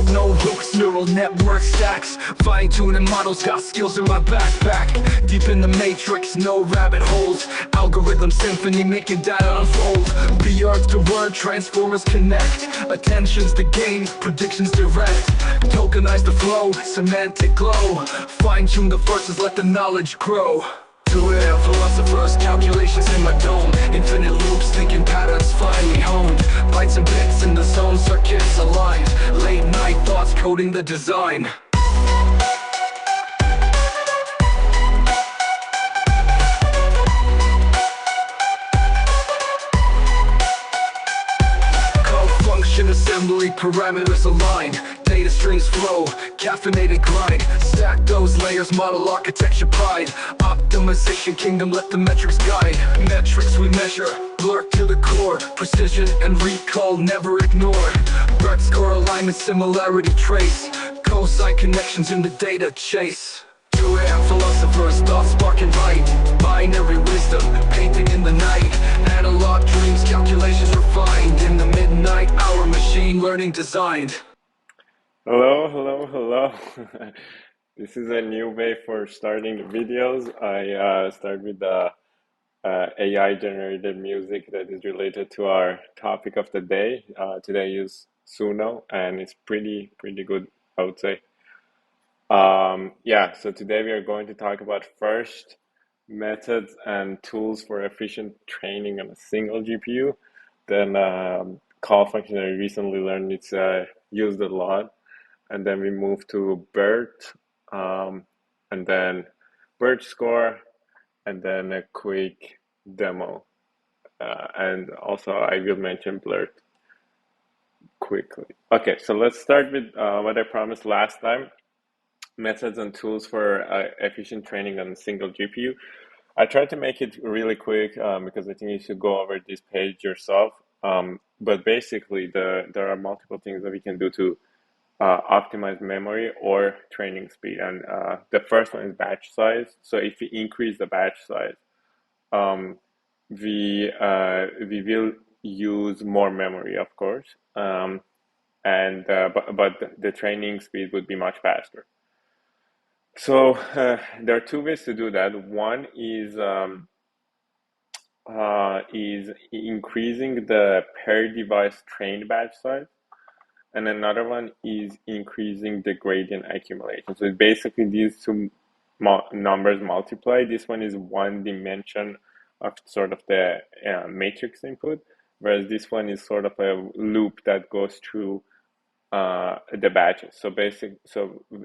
flow, no hooks, neural network stacks. Fine-tuning models, got skills in my backpack. Deep in the matrix, no rabbit holes. Algorithm symphony, making data unfold. BERT to word, transformers connect. Attention's the game, predictions direct. Tokenize the flow, semantic glow. Fine-tune the verses, let the knowledge grow. To air philosophers, calculations in my dome. Infinite loops, thinking patterns finally honed. Bytes and bits in the zone, circuits aligned. Late night thoughts coding the design. Call function assembly, parameters aligned. Data strings flow, caffeinated grind. Stack those layers, model architecture pride. Optimization kingdom, let the metrics guide. Metrics we measure, BLEURT to the core. Precision and recall never ignored. BERTScore alignment, similarity trace. Cosine connections in the data chase. To air philosophers, thoughts sparking light. Binary wisdom, painting in the night. Analog dreams, calculations refined. In the midnight hour, machine learning designed. Hello. This is a new way for starting the videos. I start with the AI generated music that is related to our topic of the day. Today I use Suno and it's pretty good, I would say. So today we are going to talk about first methods and tools for efficient training on a single GPU. Then call function I recently learned it's used a lot. And then we move to BERT, and then BERTScore, and then a quick demo. And also I will mention BLEURT quickly. Okay, so let's start with what I promised last time, methods and tools for efficient training on a single GPU. I tried to make it really quick because I think you should go over this page yourself. But basically, there are multiple things that we can do to optimize memory or training speed, and the first one is batch size. So if we increase the batch size, we will use more memory, of course, but the training speed would be much faster. So there are two ways to do that. One is increasing the per device trained batch size. And another one is increasing the gradient accumulation. So basically these two numbers multiply. This one is one dimension of sort of the matrix input, whereas this one is sort of a loop that goes through the batches. So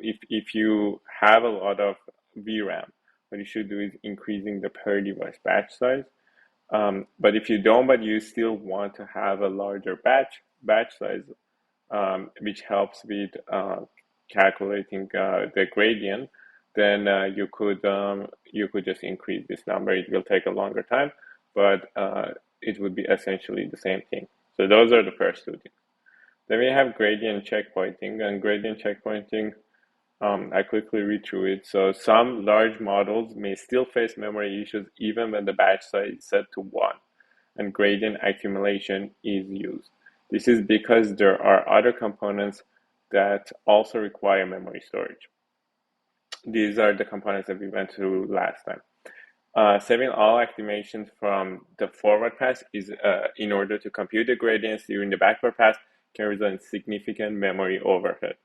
if you have a lot of VRAM, what you should do is increasing the per device batch size. But if you don't, but you still want to have a larger batch size, which helps with calculating the gradient, then you could just increase this number. It will take a longer time, but it would be essentially the same thing. So those are the first two things. Then we have gradient checkpointing, and gradient checkpointing, I quickly read through it. So some large models may still face memory issues even when the batch size is set to 1, and gradient accumulation is used. This is because there are other components that also require memory storage. These are the components that we went through last time. Saving all activations from the forward pass is in order to compute the gradients during the backward pass can result in significant memory overhead.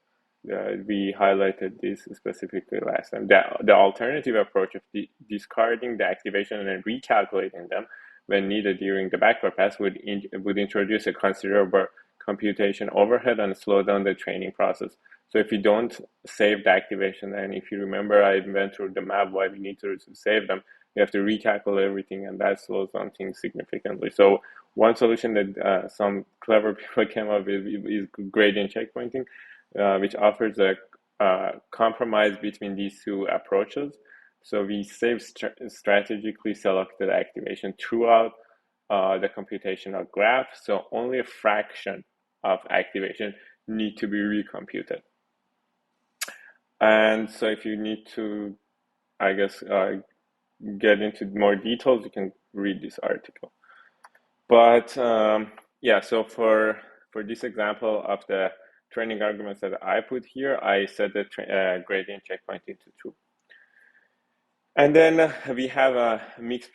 We highlighted this specifically last time. The alternative approach of discarding the activation and then recalculating them when needed during the backward pass would introduce a considerable computation overhead and slow down the training process. So if you don't save the activation, and if you remember I went through the map why we need to save them, you have to recalculate everything, and that slows down things significantly. So one solution that some clever people came up with is gradient checkpointing, which offers a compromise between these two approaches. So we save strategically selected activation throughout the computational graph. So only a fraction of activation need to be recomputed. And so if you need to, I guess, get into more details, you can read this article. But so for this example of the training arguments that I put here, I set the gradient checkpoint into true. And then we have a mixed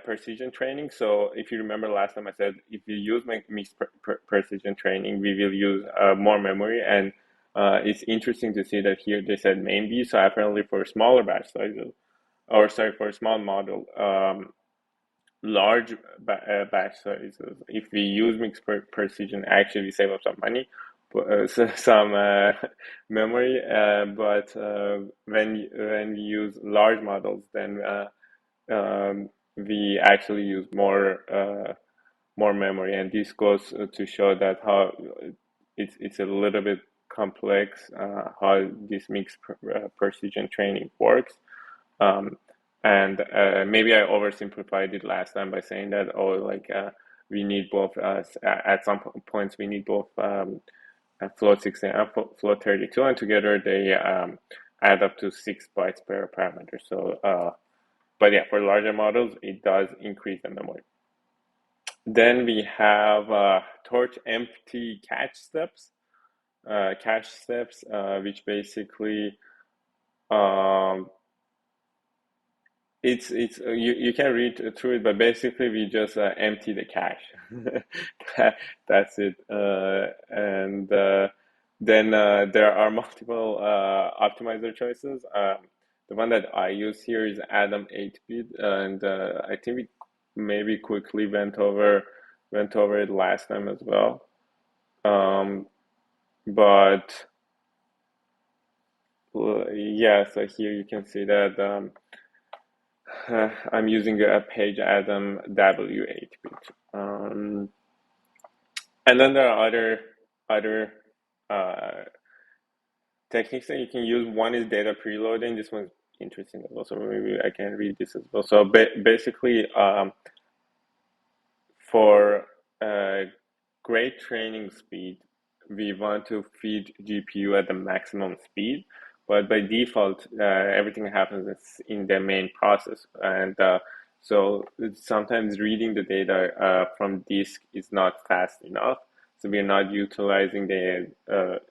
precision training. So if you remember last time I said, if you use mixed precision training, we will use more memory. And it's interesting to see that here they said main B. So apparently for smaller batch sizes, or sorry, for a small model, large batch sizes, if we use mixed precision, actually we save up some money, some memory. But when we use large models, then we actually use more memory, and this goes to show that how it's a little bit complex how this mixed precision training works. Um, and maybe I oversimplified it last time by saying that, oh, like we need both, at some points, we need both float 16 and float 32, and together they add up to 6 bytes per parameter. So, but yeah, for larger models, it does increase the memory. Then we have torch empty cache steps, which basically um, you can read through it, but basically we just empty the cache. That's it. And then there are multiple optimizer choices. The one that I use here is Adam 8-bit, and I think we maybe quickly went over it last time as well. But yeah, so here you can see that. I'm using a page Adam W8-bit. And then there are other uh, techniques that you can use. One is data preloading. This one's interesting as well, so maybe I can read this as well. So basically, for great training speed, we want to feed GPU at the maximum speed, but by default, everything happens in the main process, and so sometimes reading the data from disk is not fast enough. So we're not utilizing the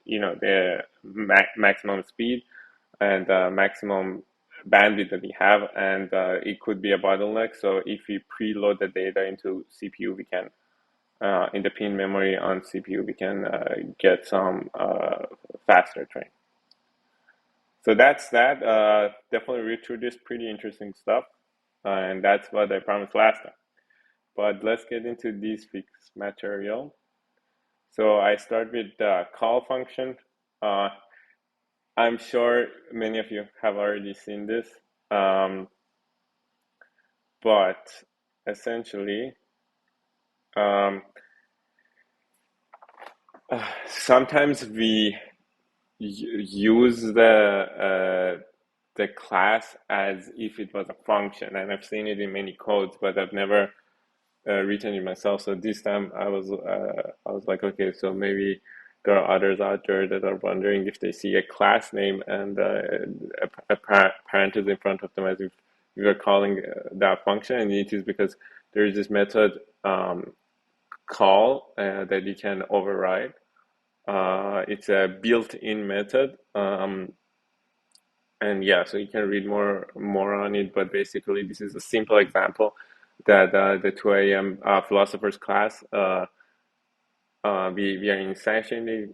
the maximum speed and maximum bandwidth that we have, and it could be a bottleneck. So if we preload the data into CPU, we can in the pin memory on CPU, we can get some faster train. So that's that. Definitely read through this, pretty interesting stuff, and that's what I promised last time. But let's get into this week's material. So I start with the call function. I'm sure many of you have already seen this, but essentially, um, sometimes we use the class as if it was a function, and I've seen it in many codes, but I've never written it myself. So this time I was like, okay, so maybe there are others out there that are wondering if they see a class name and a parenthesis in front of them as if we were calling that function, and it is because there is this method call that you can override. It's a built-in method, and yeah, so you can read more on it. But basically, this is a simple example that the 2 a.m. Philosophers class we are instantiating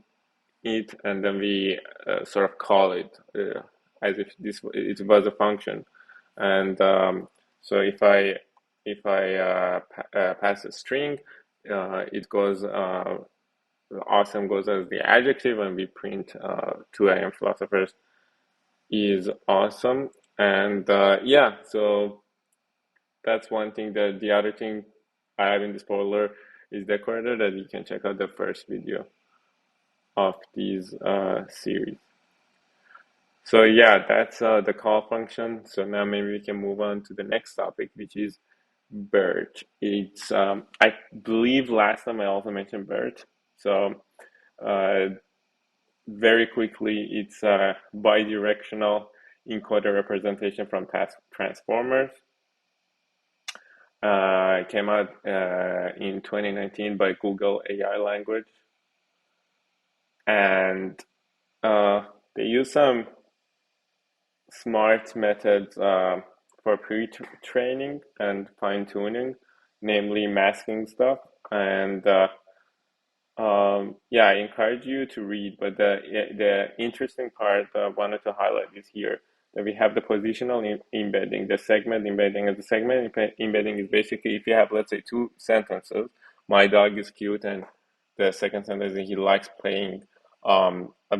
it, and then we sort of call it as if it was a function. And so if I pass a string, it goes awesome goes as the adjective, and we print 2 a.m. Philosophers is awesome. And yeah, so that's one thing. That the other thing I have in this folder is decorated, that you can check out the first video of these series. So yeah, that's the call function. So now maybe we can move on to the next topic, which is BERT. It's I believe last time I also mentioned BERT. So very quickly, it's a bidirectional encoder representation from transformers. It came out in 2019 by Google AI language. and they use some smart methods for pre-training and fine-tuning, namely masking stuff. And yeah, I encourage you to read, but the interesting part that I wanted to highlight is here that we have the positional embedding, the segment embedding, and the segment embedding is basically if you have, let's say, two sentences, my dog is cute, and the second sentence is he likes playing.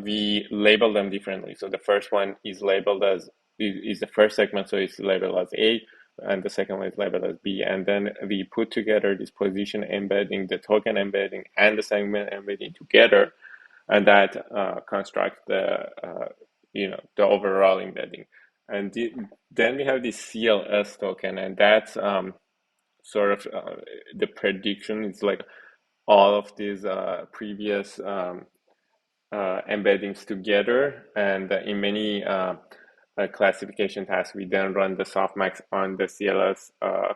We label them differently. So the first one is labeled as is the first segment, so it's labeled as A, and the second one is labeled as B. And then we put together this position embedding, the token embedding, and the segment embedding together, and that constructs the the overall embedding. And then we have this CLS token, and that's sort of the prediction. It's like all of these previous embeddings together, and in many classification tasks, we then run the softmax on the CLS uh,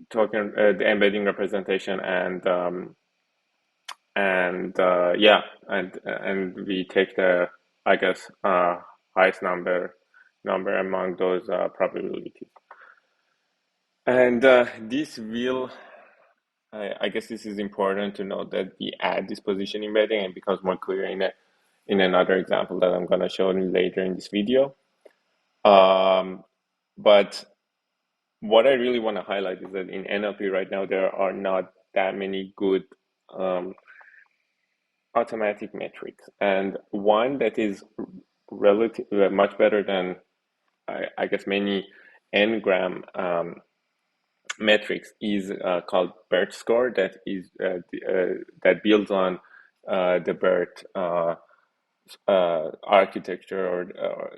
token, the embedding representation, and yeah, and we take the, I guess, highest number among those probabilities. And this will, I guess, this is important to note that we add this position embedding and it becomes more clear in another example that I'm going to show later in this video. But what I really want to highlight is that in NLP right now, there are not that many good automatic metrics. And one that is relative, much better than, I guess, many n-gram metrics is called BERTScore, that builds on the BERT architecture or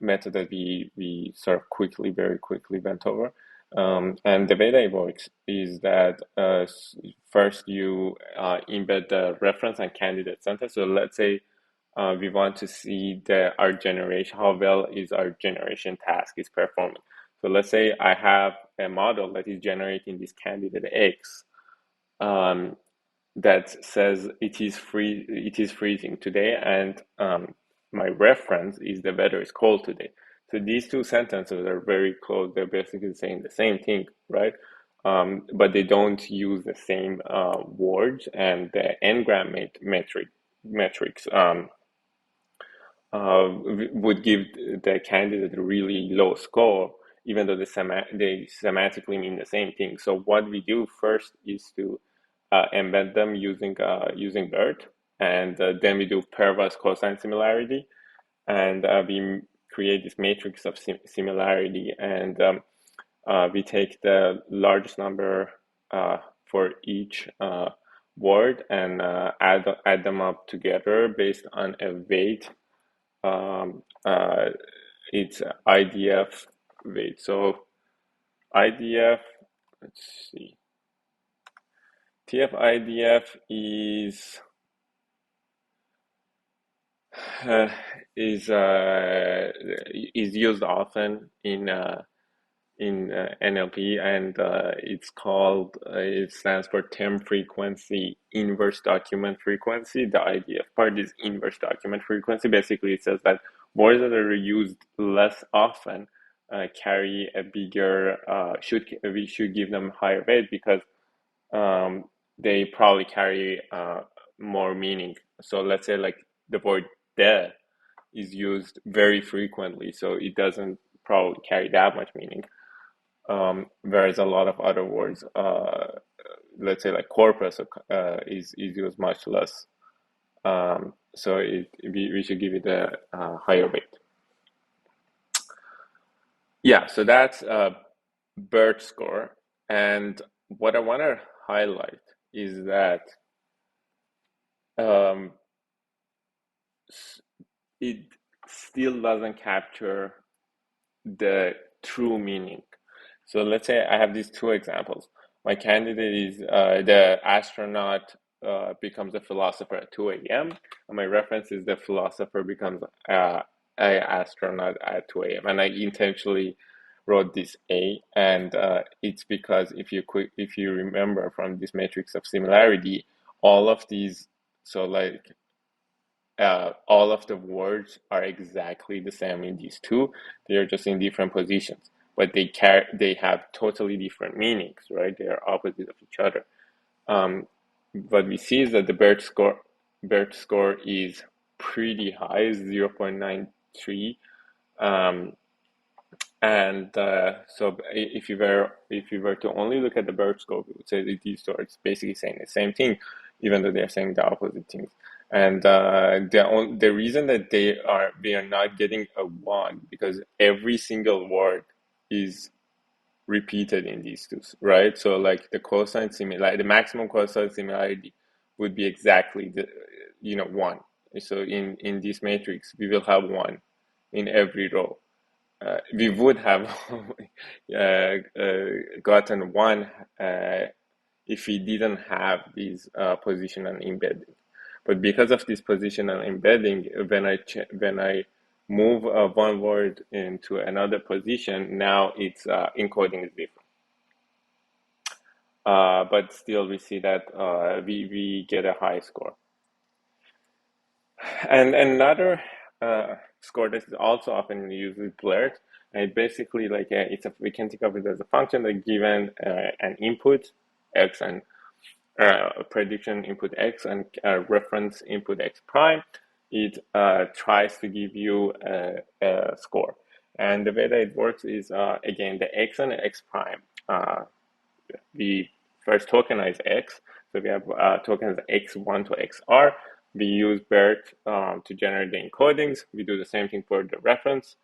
method that we sort of very quickly went over. And the way that it works is that first you embed the reference and candidate sentence. So let's say we want to see our generation, how well is our generation task is performing. So let's say I have a model that is generating this candidate X, that says it is freezing today, and my reference is the weather is cold today. So these two sentences are very close. They're basically saying the same thing, right? But they don't use the same words, and the n-gram metrics would give the candidate a really low score, even though they semantically mean the same thing. So what we do first is to embed them using BERT, and then we do pairwise cosine similarity, and we create this matrix of similarity, and we take the largest number for each word and add them up together based on a weight. It's IDF weight. So IDF, let's see. TF-IDF uh, is used often in NLP, and it stands for term frequency inverse document frequency. The IDF part is inverse document frequency. Basically, it says that words that are used less often carry a bigger we should give them higher weight because they probably carry more meaning. So let's say like the word "the" is used very frequently, so it doesn't probably carry that much meaning. Whereas a lot of other words, let's say like corpus, is used much less. So we should give it a higher weight. Yeah, so that's BERT score. And what I want to highlight is that it still doesn't capture the true meaning. So let's say I have these two examples. My candidate is the astronaut becomes a philosopher at 2 a.m. And my reference is the philosopher becomes a astronaut at 2 a.m. And I intentionally wrote this A, and it's because if you remember from this matrix of similarity, all of these, so like all of the words are exactly the same in these two. They are just in different positions, but they have totally different meanings, right? They are opposite of each other. What we see is that the BERT score is pretty high, 0.93. So if you were to only look at the BERT score, we would say that these two are basically saying the same thing, even though they're saying the opposite things. And the reason that we are not getting a 1 because every single word is repeated in these two, right? So like the cosine similarity, the maximum cosine similarity would be exactly the 1. So in this matrix, we will have 1 in every row. We would have gotten 1 if we didn't have these positional embedding. But because of this positional embedding, when I move one word into another position, now its encoding is different. But still, we see that we get a high score. And another score that is also often used with BLEURT, and it basically like we can think of it as a function that given an input x and prediction input x and reference input x prime, it tries to give you a score. And the way that it works is again the x and x prime. We first tokenize x, so we have tokens x1 to xr. We use BERT to generate the encodings. We do the same thing for the reference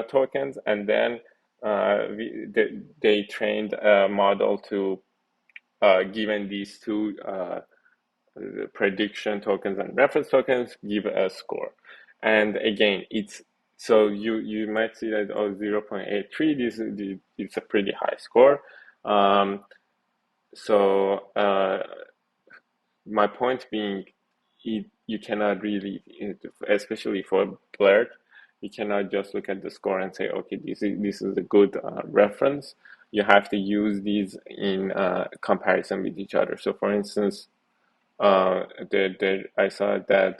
tokens, and then they trained a model to, given these two prediction tokens and reference tokens, give a score. And again, so you might see that 0.83. It's a pretty high score. My point being, you cannot really, especially for BLEURT, you cannot just look at the score and say, okay, this is a good reference. You have to use these in comparison with each other. So, for instance, I saw that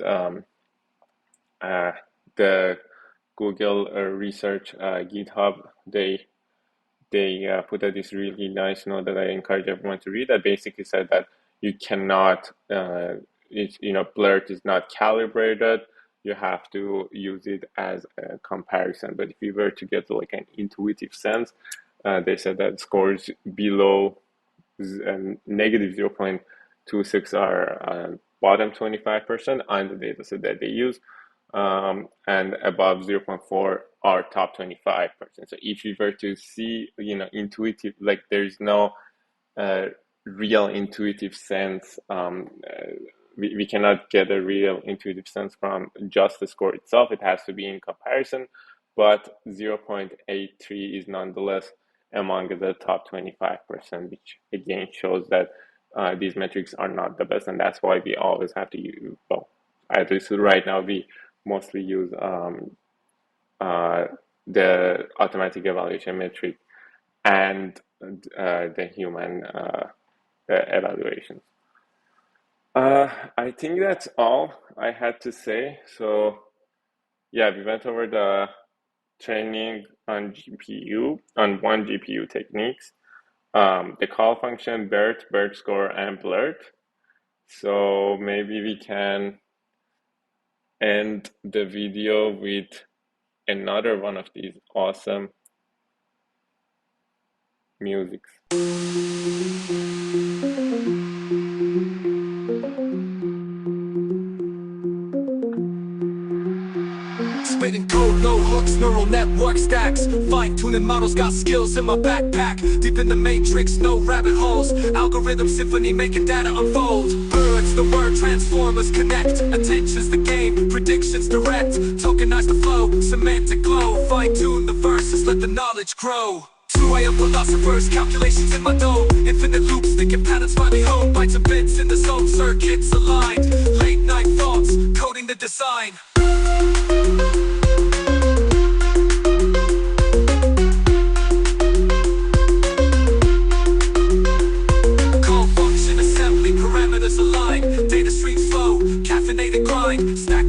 the Google research GitHub, they put out this really nice note that I encourage everyone to read, that basically said that you cannot, BLEURT is not calibrated. You have to use it as a comparison. But if you were to get like an intuitive sense, they said that scores below negative 0.26 are bottom 25% on the data set that they use, and above 0.4 are top 25%. So if you were to see, intuitive, like there's no real intuitive sense. We cannot get a real intuitive sense from just the score itself. It has to be in comparison, but 0.83 is nonetheless among the top 25%, which again shows that these metrics are not the best, and that's why we always have to use, well, at least right now, we mostly use the automatic evaluation metric and the human evaluations. I think that's all I had to say. So yeah, we went over the training on one GPU techniques, the call function BERT, BERTScore, and BLEURT. So maybe we can end the video with another one of these awesome musics. Spitting code, no hooks, neural network stacks. Fine-tuning models, got skills in my backpack. Deep in the matrix, no rabbit holes. Algorithm symphony making data unfold. BERT's the word, transformers connect. Attention's the game, predictions direct. Tokenize the flow, semantic glow. Fine-tune the verses, let the knowledge grow. 2 AM philosophers, calculations in my dome. Infinite loops, thinking patterns finally home. Bytes and bits in the zone, circuits aligned. Late night thoughts, coding the design. Call function assembly, parameters align. Data streams flow, caffeinated grind. Stack